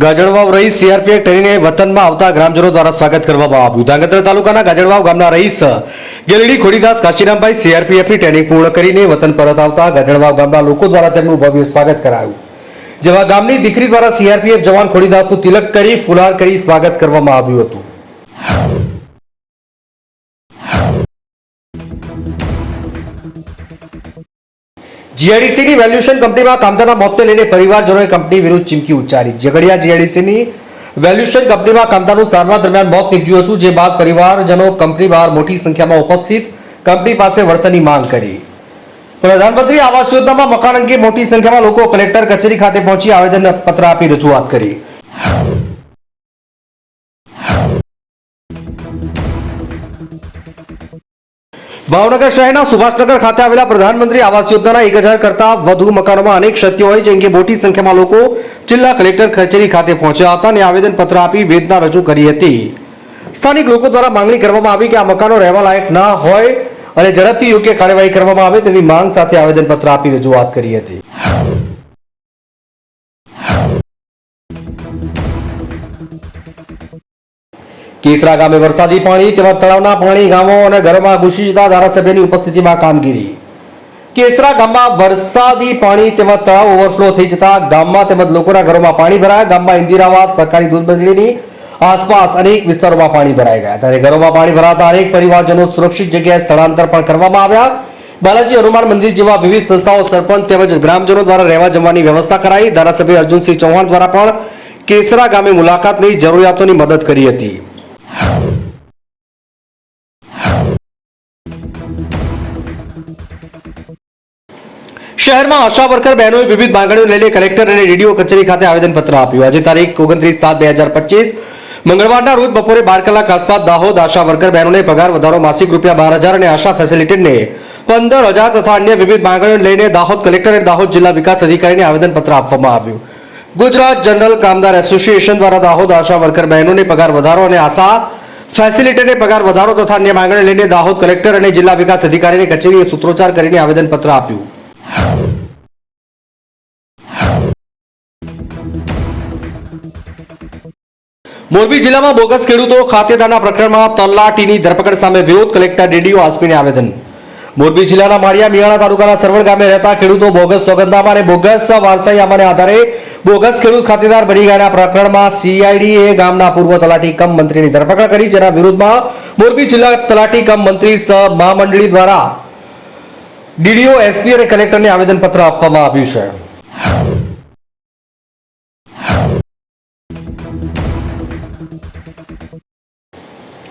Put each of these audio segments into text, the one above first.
ગાજણવાવ રહીશ સીઆરપીએફ ટ્રેનીને વતનમાં આવતા ગ્રામજનો દ્વારા સ્વાગત કરવામાં આવ્યું। ધાંગધ્રા તાલુકાના ગાજણવાવ ગામના રહીશ ગેલડી ખોડીદાસ કાશીરામભાઈ સીઆરપીએફની ટ્રેનિંગ પૂર્ણ કરીને વતન પરત આવતા ગાજણવાવ ગામના લોકો દ્વારા તેમનું ભવ્ય સ્વાગત કરાયું, જેમાં ગામની દીકરી દ્વારા સીઆરપીએફ જવાન ખોડીદાસનું તિલક કરી ફુલહાર કરી સ્વાગત કરવામાં આવ્યું હતું। જીઆઈડીસીની વેલ્યુશન કંપનીમાં કામદારના મોતને લઈને પરિવારજનોએ કંપની વિરુદ્ધ ચીમકી ઉચ્ચારી। ઝઘડિયા જીઆઈડીસીની વેલ્યુશન કંપનીમાં કામદારનું સારવાર દરમિયાન મોત નીપજ્યું હતું, જે બાદ પરિવારજનો કંપની બહાર મોટી સંખ્યામાં ઉપસ્થિત કંપની પાસે વળતરની માંગ કરી। પ્રધાનમંત્રી આવાસ યોજનામાં મકાન અંગે મોટી સંખ્યામાં લોકો કલેક્ટર કચેરી ખાતે પહોંચી આવેદનપત્ર આપી રજૂઆત કરી। ભાવનગર શહેરના સુભાષનગર ખાતે આવેલા પ્રધાનમંત્રી આવાસ યોજનાના 1000 કરતા વધુ મકાનોમાં અનેક ક્ષતિઓ હોય, જે અંગે મોટી સંખ્યામાં લોકો જિલ્લા કલેક્ટર કચેરી ખાતે પહોંચ્યા હતા અને આવેદનપત્ર આપી વેદના રજૂ કરી હતી। સ્થાનિક લોકો દ્વારા માંગણી કરવામાં આવી કે આ મકાનો રહેવા લાયક ના હોય અને ઝડપથી યોગ્ય કાર્યવાહી કરવામાં આવે તેવી માંગ સાથે આવેદનપત્ર આપી રજૂઆત કરી હતી। કેસરા ગામે વરસાદી પાણી તેમજ તળાવના પાણી ગામો અને ઘરોમાં ઘૂસી જતા ધારાસભ્યની ઉપસ્થિતિમાં કામગીરી। કેસરા ગામમાં વરસાદી પાણી તેમજ તળાવ ઓવરફ્લો થઈ જતા ગામમાં તેમજ લોકોના ઘરોમાં પાણી ભરાયા। ગામમાં ઇન્દિરાવાસ સરકારી દૂધ મંડળીની આસપાસ અનેક વિસ્તારોમાં પાણી ભરાઈ ગયા, ત્યારે ઘરોમાં પાણી ભરાતા અનેક પરિવારજનો સુરક્ષિત જગ્યાએ સ્થળાંતર પણ કરવામાં આવ્યા। બાલાજી હનુમાન મંદિર જેવા વિવિધ સંસ્થાઓ, સરપંચ તેમજ ગ્રામજનો દ્વારા રહેવા જમવાની વ્યવસ્થા કરાઈ। ધારાસભ્ય અર્જુનસિંહ ચૌહાણ દ્વારા પણ કેસરા ગામે મુલાકાત લઈ જરૂરિયાતોની મદદ કરી હતી। શહેરમાં આશા વર્કર બહેનોએ વિવિધ માંગણીઓ લઈને કલેક્ટર અને ડીડીઓ કચેરી ખાતે આવેદનપત્ર આપ્યું। આજે તારીખ 29/7/2025 મંગળવારના રોજ બપોરે 12 કલાક આસપાસ દાહોદ આશા વર્કર બહેનોને પગાર વધારો માસિક ₹12,000 અને આશા ફેસિલિટીને 15,000 તથા અન્ય વિવિધ માંગણીઓ લઈને દાહોદ કલેક્ટર અને દાહોદ જિલ્લા વિકાસ અધિકારીને આવેદનપત્ર આપવામાં આવ્યું। ગુજરાત જનરલ કામદાર એસોસિએશન દ્વારા દાહોદ આશા વર્કર બહેનોને પગાર વધારો અને આશા ફેસિલિટીને પગાર વધારો તથા અન્ય માંગણીઓ લઈને દાહોદ કલેક્ટર અને જિલ્લા વિકાસ અધિકારીની કચેરીએ સૂત્રોચ્ચાર કરીને આવેદનપત્ર આપ્યું। મોરબી જિલ્લામાં બોગસ ખેડૂતો ખાતેદારના પ્રકરણમાં તલાટીની ધરપકડ સામે વિરોધ, કલેક્ટર ડીડીઓ આસપીને આવેદન। મોરબી જિલ્લાના માળિયા મિયાણા તાલુકાના સરવડ ગામે રહેતા ખેડૂતો બોગસ સોગંદનામા અને બોગસ વારસાઈનામાને આધારે બોગસ ખેડૂત ખાતેદાર બની ગયાના પ્રકરણમાં સીઆઈડીએ ગામના પૂર્વ તલાટી કમ મંત્રીની ધરપકડ કરી, જેના વિરોધમાં મોરબી જિલ્લા તલાટી કમ મંત્રી મહામંડળી દ્વારા ડીડીઓ, એસપી અને કલેક્ટરને આવેદનપત્ર આપવામાં આવ્યું છે।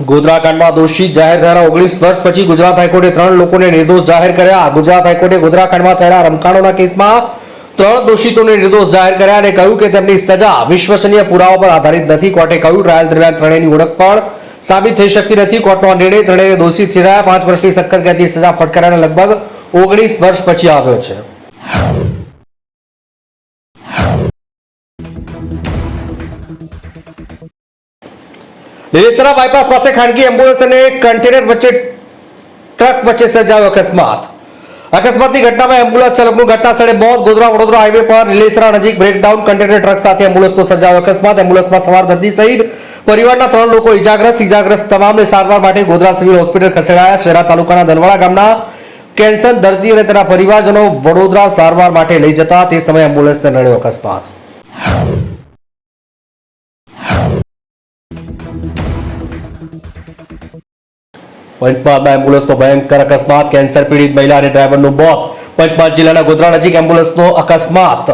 ગોધરાકાંડમાં દોષિત જાહેર થયેલા 19 વર્ષ પછી ગુજરાત હાઈકોર્ટે 3 લોકોને નિર્દોષ જાહેર કર્યા। ગુજરાત હાઈકોર્ટે ગોધરાકાંડમાં થયેલા રમખાણોના કેસમાં 3 દોષિતોને નિર્દોષ જાહેર કર્યા અને કહ્યું કે તેમની સજા વિશ્વસનીય પુરાવા પર આધારિત નથી। કોર્ટે કહ્યું, ટ્રાયલ દરમિયાન ત્રણેયની ઓળખ પણ સાબિત થઈ શકતી નથી। કોર્ટનો આ નિર્ણય ત્રણેયને દોષિત ઠેરાયા 5 વર્ષની સખત કેદની સજા ફટકારાને લગભગ 19 વર્ષ પછી આવ્યો છે। લીલેસરા બાયપાસ પાસે ખાનગી એમ્બ્યુલન્સ અને કન્ટેનર વચ્ચે ટ્રક વચ્ચે સર્જાયો અકસ્માત। અકસ્માતની ઘટનામાં એમ્બ્યુલન્સ ચાલકનું ઘટના સ્થળે મોત। ગોધરા વડોદરા હાઈવે પર લીલેસરા નજીક બ્રેકડાઉન કન્ટેનર ટ્રક સાથે એમ્બ્યુલન્સનો સર્જાયો અકસ્માત। એમ્બ્યુલન્સમાં સવાર દર્દી સહિત પરિવારના 3 લોકો ઇજાગ્રસ્ત તમામને સારવાર માટે ગોધરા સિવિલ હોસ્પિટલ ખસેડાયા। શહેરા તાલુકાના દનવાડા ગામના કેન્સર દર્દી અને તેના પરિવારજનો વડોદરા સારવાર માટે લઈ જતા તે સમયે એમ્બ્યુલન્સને નડ્યો અકસ્માત। પંચમહાલમાં એમ્બ્યુલન્સનો ભયંકર અકસ્માત, કેન્સર પીડિત મહિલા અને ડ્રાઈવરનું મોત। પંચમહાલ જિલ્લાના ગોધરા નજીક એમ્બ્યુલન્સનો અકસ્માત,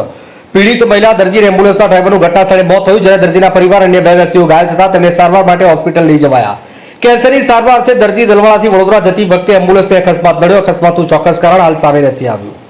પીડિત મહિલા દર્દી અને એમ્બ્યુલન્સના ડ્રાઈવરનું ઘટના સ્થળે મોત થયું, જ્યારે દર્દીના પરિવાર અન્ય 2 વ્યક્તિઓ ઘાયલ થતા તેમને સારવાર માટે હોસ્પિટલ લઈ જવાયા। કેન્સરની સારવાર અર્થે દર્દી દલવાડાથી વડોદરા જતી વખતે એમ્બ્યુલન્સને અકસ્માત નડ્યો। અકસ્માતનું ચોક્કસ કારણ હાલ સામે નથી આવ્યું।